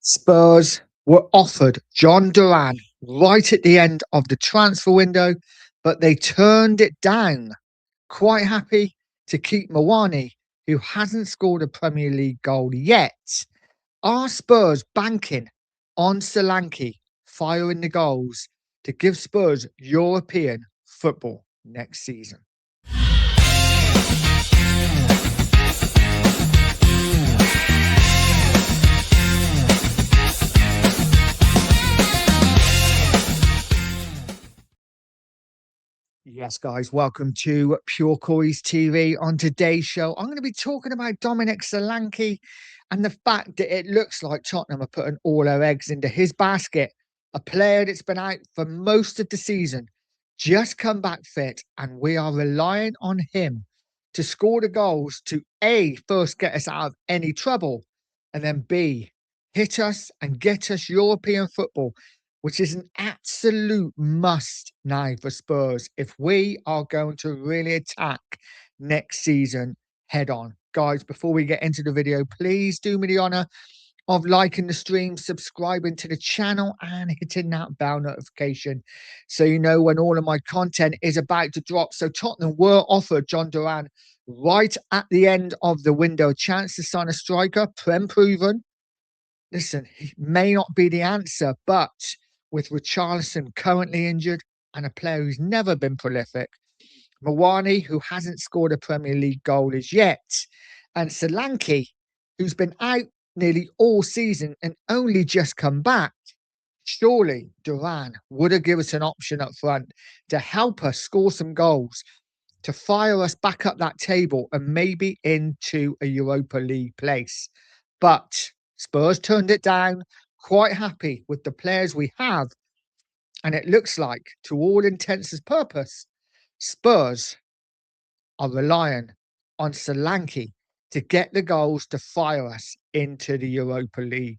Spurs were offered John Duran right at the end of the transfer window, but they turned it down. Quite happy to keep Mawani, who hasn't scored a Premier League goal yet. Are Spurs banking on Solanke firing the goals to give Spurs European football next season? Yes, guys, welcome to Pure Coys TV. On today's show, I'm going to be talking about Dominic Solanke and the fact that it looks like Tottenham are putting all their eggs into his basket. A player that's been out for most of the season, just come back fit, and we are relying on him to score the goals to A, first get us out of any trouble, and then B, hit us and get us European football, which is an absolute must now for Spurs if we are going to really attack next season head on. Guys, before we get into the video, please do me the honor of liking the stream, subscribing to the channel, and hitting that bell notification so you know when all of my content is about to drop. So Tottenham were offered John Duran right at the end of the window. A chance to sign a striker, Prem proven. Listen, he may not be the answer, but with Richarlison currently injured and a player who's never been prolific, Mawani, who hasn't scored a Premier League goal as yet, and Solanke, who's been out nearly all season and only just come back, surely Duran would have given us an option up front to help us score some goals, to fire us back up that table and maybe into a Europa League place. But Spurs turned it down, quite happy with the players we have. And it looks like, to all intents and purpose, Spurs are relying on Solanke to get the goals to fire us into the Europa League.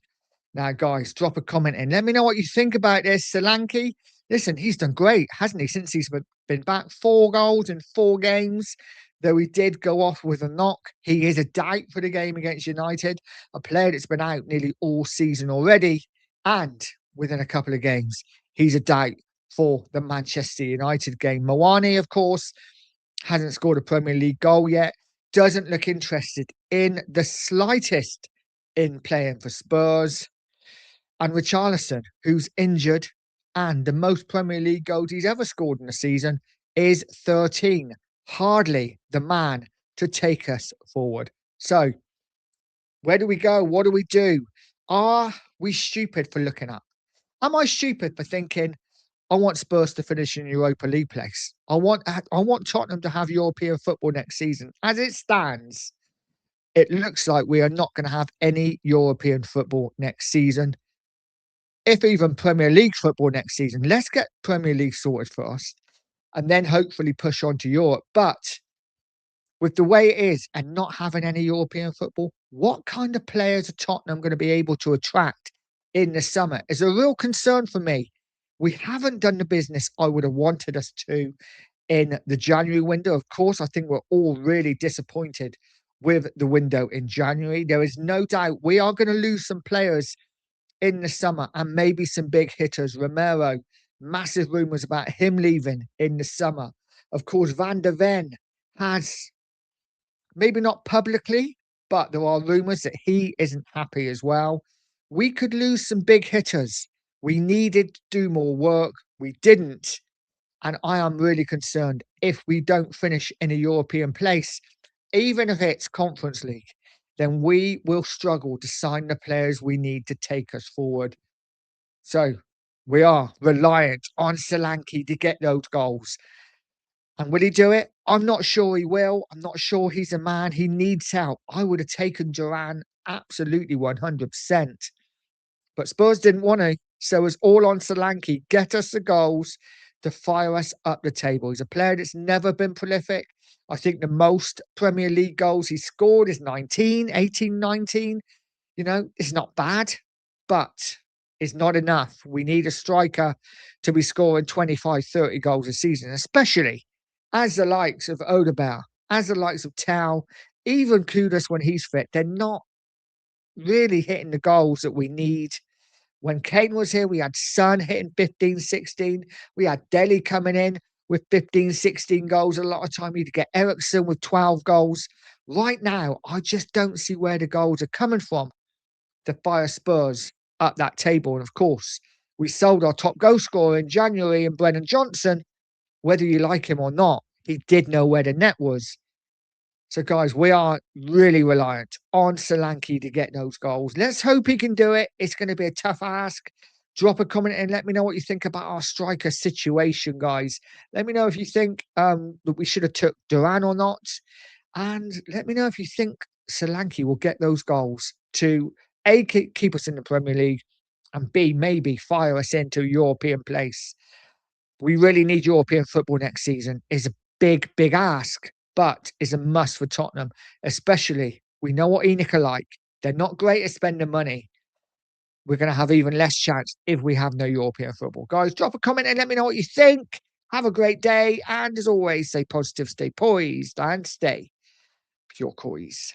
Now, guys, drop a comment in. Let me know what you think about this. Solanke, listen, he's done great, hasn't he, since he's been back? 4 goals in 4 games. Though he did go off with a knock, he is a doubt for the game against United, a player that's been out nearly all season already. And within a couple of games, he's a doubt for the Manchester United game. Mawani, of course, hasn't scored a Premier League goal yet, doesn't look interested in the slightest in playing for Spurs. And Richarlison, who's injured, and the most Premier League goals he's ever scored in a season is 13. Hardly the man to take us forward. So, where do we go? What do we do? Are we stupid for looking up? Am I stupid for thinking I want Spurs to finish in Europa League place? I want Tottenham to have European football next season. As it stands, it looks like we are not going to have any European football next season. If even Premier League football next season. Let's get Premier League sorted first and then hopefully push on to Europe. But with the way it is and not having any European football, what kind of players are Tottenham going to be able to attract in the summer is a real concern for me. We haven't done the business I would have wanted us to in the January window. Of course, I think we're all really disappointed with the window in January. There is no doubt we are going to lose some players in the summer and maybe some big hitters. Romero, massive rumours about him leaving in the summer. Of course, Van der Ven has, maybe not publicly, but there are rumours that he isn't happy as well. We could lose some big hitters. We needed to do more work. We didn't. And I am really concerned if we don't finish in a European place, even if it's Conference League, then we will struggle to sign the players we need to take us forward. So we are reliant on Solanke to get those goals. And will he do it? I'm not sure he will. I'm not sure he's a man. He needs help. I would have taken Duran absolutely 100%. But Spurs didn't want to. So it's all on Solanke. Get us the goals to fire us up the table. He's a player that's never been prolific. I think the most Premier League goals he scored is 19. You know, it's not bad, but it's not enough. We need a striker to be scoring 25, 30 goals a season, especially as the likes of Odegaard, as the likes of Tau, even Kudus when he's fit. They're not really hitting the goals that we need. When Kane was here, we had Son hitting 15, 16. We had Delhi coming in with 15, 16 goals. A lot of time you'd get Ericsson with 12 goals. Right now, I just don't see where the goals are coming from to fire Spurs up that table. And of course, we sold our top goal scorer in January and Brennan Johnson. Whether you like him or not, he did know where the net was. So, guys, we are really reliant on Solanke to get those goals. Let's hope he can do it. It's going to be a tough ask. Drop a comment and let me know what you think about our striker situation, guys. Let me know if you think that we should have took Duran or not. And let me know if you think Solanke will get those goals to A, keep us in the Premier League, and B, maybe fire us into a European place. We really need European football next season. It's a big, big ask, but it's a must for Tottenham, especially we know what ENIC are like. They're not great at spending money. We're going to have even less chance if we have no European football. Guys, drop a comment and let me know what you think. Have a great day. And as always, stay positive, stay poised, and stay Pure Coys.